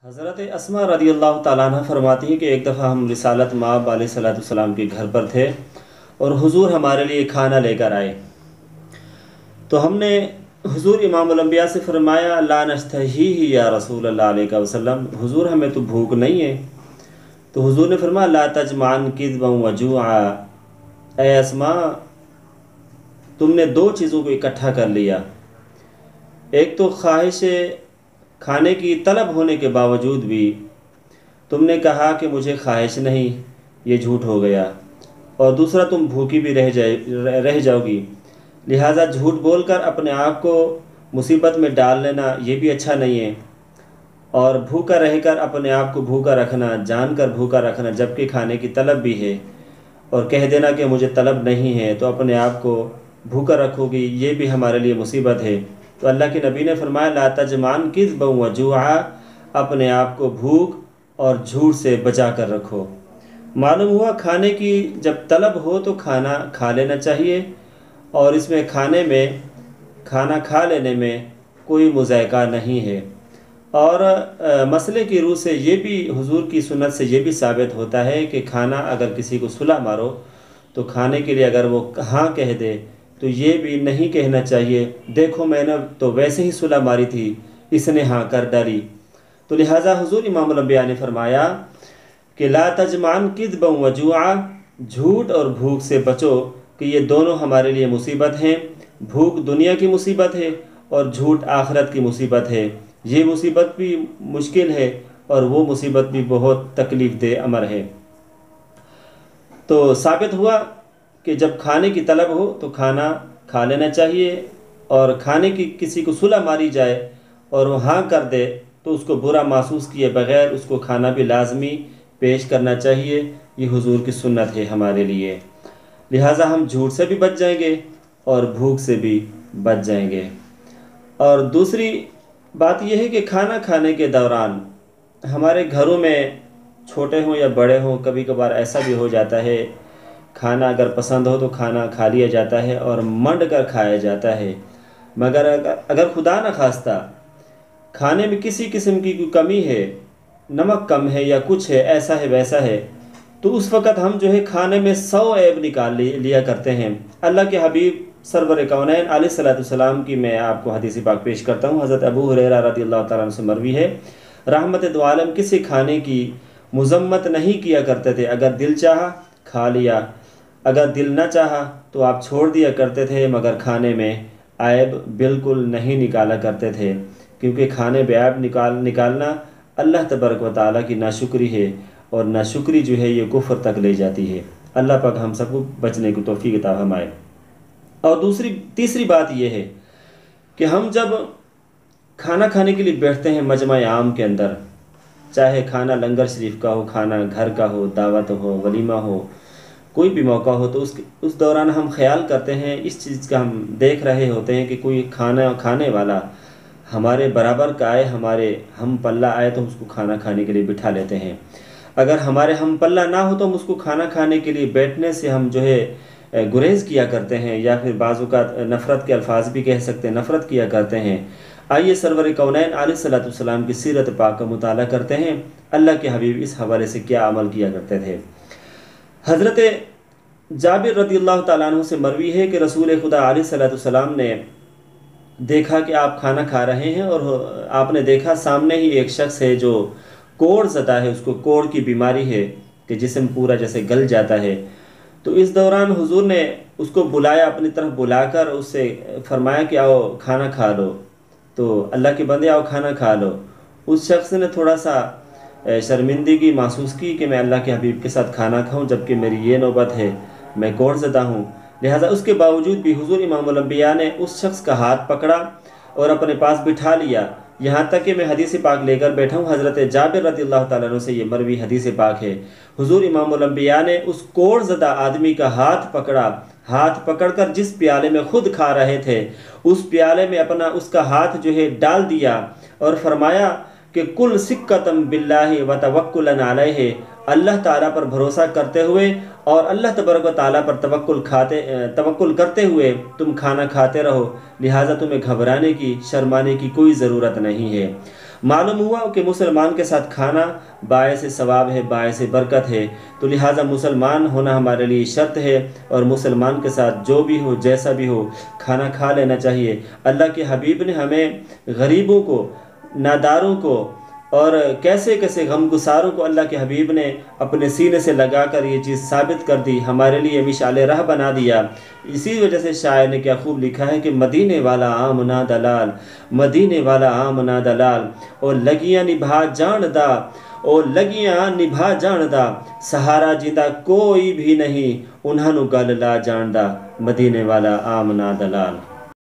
حضرت اسما رضی اللہ تعالیٰ عنہ فرماتی ہیں کہ ایک دفعہ ہم رسالت مآب علیہ الصلوۃ والسلام کے گھر پر تھے اور حضور ہمارے لیے کھانا لے کر آئے، تو ہم نے حضور امام الانبیاء سے فرمایا لا نشتہیہ یا رسول اللہ علیہ وسلم، حضور ہمیں تو بھوک نہیں ہے۔ تو حضور نے فرمایا لا تجمعن کذبا وجوعا، اے اسما تم نے دو چیزوں کو اکٹھا کر لیا، ایک تو خواہش کھانے کی طلب ہونے کے باوجود بھی تم نے کہا کہ مجھے خواہش نہیں، یہ جھوٹ ہو گیا، اور دوسرا تم بھوکی بھی رہ جاؤ گی، لہٰذا جھوٹ بول کر اپنے آپ کو مصیبت میں ڈال لینا یہ بھی اچھا نہیں ہے، اور بھوکا رہ کر اپنے آپ کو بھوکا رکھنا، جان کر بھوکا رکھنا جبکہ کھانے کی طلب بھی ہے، اور کہہ دینا کہ مجھے طلب نہیں ہے تو اپنے آپ کو بھوکا رکھو گی، یہ بھی ہمارے لیے مصیبت ہے۔ تو اللہ کے نبی نے فرمایا لا تجمعن کذبا وجوعا، اپنے آپ کو بھوک اور جھوٹ سے بچا کر رکھو۔ معلوم ہوا کھانے کی جب طلب ہو تو کھانا کھا لینا چاہیے، اور اس میں کھانا کھا لینے میں کوئی مذائقہ نہیں ہے۔ اور مسئلے کی روح سے یہ بھی حضور کی سنت سے یہ بھی ثابت ہوتا ہے کہ کھانا اگر کسی کو صلہ مارو تو کھانے کے لیے اگر وہ ہاں کہہ دے تو یہ بھی نہیں کہنا چاہیے دیکھو میں نے تو ویسے ہی صلہ ماری تھی، اس نے ہاں کر ڈالی۔ تو لہٰذا حضور امام الانبیاء نے فرمایا کہ لا تجمعن کذبا وجوعا، جھوٹ اور بھوک سے بچو کہ یہ دونوں ہمارے لیے مصیبت ہیں، بھوک دنیا کی مصیبت ہے اور جھوٹ آخرت کی مصیبت ہے، یہ مصیبت بھی مشکل ہے اور وہ مصیبت بھی بہت تکلیف دہ امر ہے۔ تو ثابت ہوا کہ جب کھانے کی طلب ہو تو کھانا کھا لینا چاہیے، اور کھانے کی کسی کو صلہ ماری جائے اور وہ ہاں کر دے تو اس کو برا محسوس کیے بغیر اس کو کھانا بھی لازمی پیش کرنا چاہیے، یہ حضور کی سنت ہے ہمارے لیے، لہٰذا ہم جھوٹ سے بھی بچ جائیں گے اور بھوک سے بھی بچ جائیں گے۔ اور دوسری بات یہ ہے کہ کھانا کھانے کے دوران ہمارے گھروں میں چھوٹے ہوں یا بڑے ہوں کبھی کبھار ایسا بھی ہو جاتا ہے، کھانا اگر پسند ہو تو کھانا کھا لیا جاتا ہے اور منڈ کر کھایا جاتا ہے، مگر اگر خدا نخواستہ کھانے میں کسی قسم کی کوئی کمی ہے، نمک کم ہے یا کچھ ہے ایسا ہے ویسا ہے، تو اس وقت ہم جو ہے کھانے میں 100 عیب نکال لیا کرتے ہیں۔ اللہ کے حبیب سرور کونین علیہ الصلوۃ والسلام کی میں آپ کو حدیث پاک پیش کرتا ہوں۔ حضرت ابو ہریرہ رضی اللہ تعالیٰ عنہ سے مروی ہے، رحمت دو عالم کسی کھانے کی مذمت نہیں کیا کرتے تھے، اگر دل چاہا کھا لیا، اگر دل نہ چاہا تو آپ چھوڑ دیا کرتے تھے، مگر کھانے میں عیب بالکل نہیں نکالا کرتے تھے، کیونکہ کھانے میں عیب نکالنا اللہ تبارک و تعالیٰ کی ناشکری ہے، اور ناشکری جو ہے یہ کفر تک لے جاتی ہے۔ اللہ پاک ہم سب کو بچنے کی توفیق عطا فرمائے۔ اور تیسری بات یہ ہے کہ ہم جب کھانا کھانے کے لیے بیٹھتے ہیں مجمع عام کے اندر، چاہے کھانا لنگر شریف کا ہو، کھانا گھر کا ہو، دعوت ہو، ولیمہ ہو، کوئی بھی موقع ہو، تو اس دوران ہم خیال کرتے ہیں، اس چیز کا ہم دیکھ رہے ہوتے ہیں کہ کوئی کھانا کھانے والا ہمارے برابر کا آئے، ہمارے ہم پلہ آئے تو ہم اس کو کھانا کھانے کے لیے بٹھا لیتے ہیں، اگر ہمارے ہم پلہ نہ ہو تو ہم اس کو کھانا کھانے کے لیے بیٹھنے سے ہم جو ہے گریز کیا کرتے ہیں، یا پھر بعض اوقات نفرت کے الفاظ بھی کہہ سکتے ہیں، نفرت کیا کرتے ہیں۔ آئیے سرور کونین علیہ الصلوۃ والسلام کی سیرت پاک کا مطالعہ کرتے ہیں، اللہ کے حبیب اس حوالے سے کیا عمل کیا کرتے تھے۔ حضرت جابر رضی اللہ تعالیٰ عنہ سے مروی ہے کہ رسول خدا علیہ الصلوۃ والسلام نے دیکھا کہ آپ کھانا کھا رہے ہیں، اور آپ نے دیکھا سامنے ہی ایک شخص ہے جو کوڑ زدہ ہے، اس کو کوڑ کی بیماری ہے کہ جسم پورا جیسے گل جاتا ہے، تو اس دوران حضور نے اس کو بلایا، اپنی طرف بلا کر اس سے فرمایا کہ آؤ کھانا کھا لو، تو اللہ کے بندے آؤ کھانا کھا لو۔ اس شخص نے تھوڑا سا شرمندگی محسوس کی کہ میں اللہ کے حبیب کے ساتھ کھانا کھاؤں جبکہ میری یہ نوبت ہے، میں کوڑ زدہ ہوں، لہٰذا اس کے باوجود بھی حضور امام الانبیاء نے اس شخص کا ہاتھ پکڑا اور اپنے پاس بٹھا لیا، یہاں تک کہ میں حدیث پاک لے کر بیٹھا ہوں۔ حضرت جابر رضی اللہ تعالیٰ عنہ سے یہ مروی حدیث پاک ہے، حضور امام الانبیاء نے اس کوڑ زدہ آدمی کا ہاتھ پکڑا، ہاتھ پکڑ کر جس پیالے میں خود کھا رہے تھے اس پیالے میں اپنا اس کا ہاتھ جو ہے ڈال دیا، اور فرمایا کہ کل سکتم باللہ وتوکلا علیہ، اللہ تعالیٰ پر بھروسہ کرتے ہوئے اور اللہ تبارک و تعالیٰ پر توکل کرتے ہوئے تم کھانا کھاتے رہو، لہٰذا تمہیں گھبرانے کی، شرمانے کی کوئی ضرورت نہیں ہے۔ معلوم ہوا کہ مسلمان کے ساتھ کھانا باعث ثواب ہے، باعث برکت ہے، تو لہٰذا مسلمان ہونا ہمارے لیے شرط ہے، اور مسلمان کے ساتھ جو بھی ہو جیسا بھی ہو کھانا کھا لینا چاہیے۔ اللہ کے حبیب نے ہمیں غریبوں کو، ناداروں کو اور کیسے کیسے غمگساروں کو اللہ کے حبیب نے اپنے سینے سے لگا کر یہ چیز ثابت کر دی، ہمارے لیے مشعل راہ بنا دیا۔ اسی وجہ سے شاعر نے کیا خوب لکھا ہے کہ مدینے والا آمنا دلال، مدینے والا آمنا دلال، اور لگیاں نبھا جان دا، اور لگیاں نبھا جان دا، سہارا جیندہ کوئی بھی نہیں، انہاں نو گل لا جان دا، مدینے والا آمنا دلال۔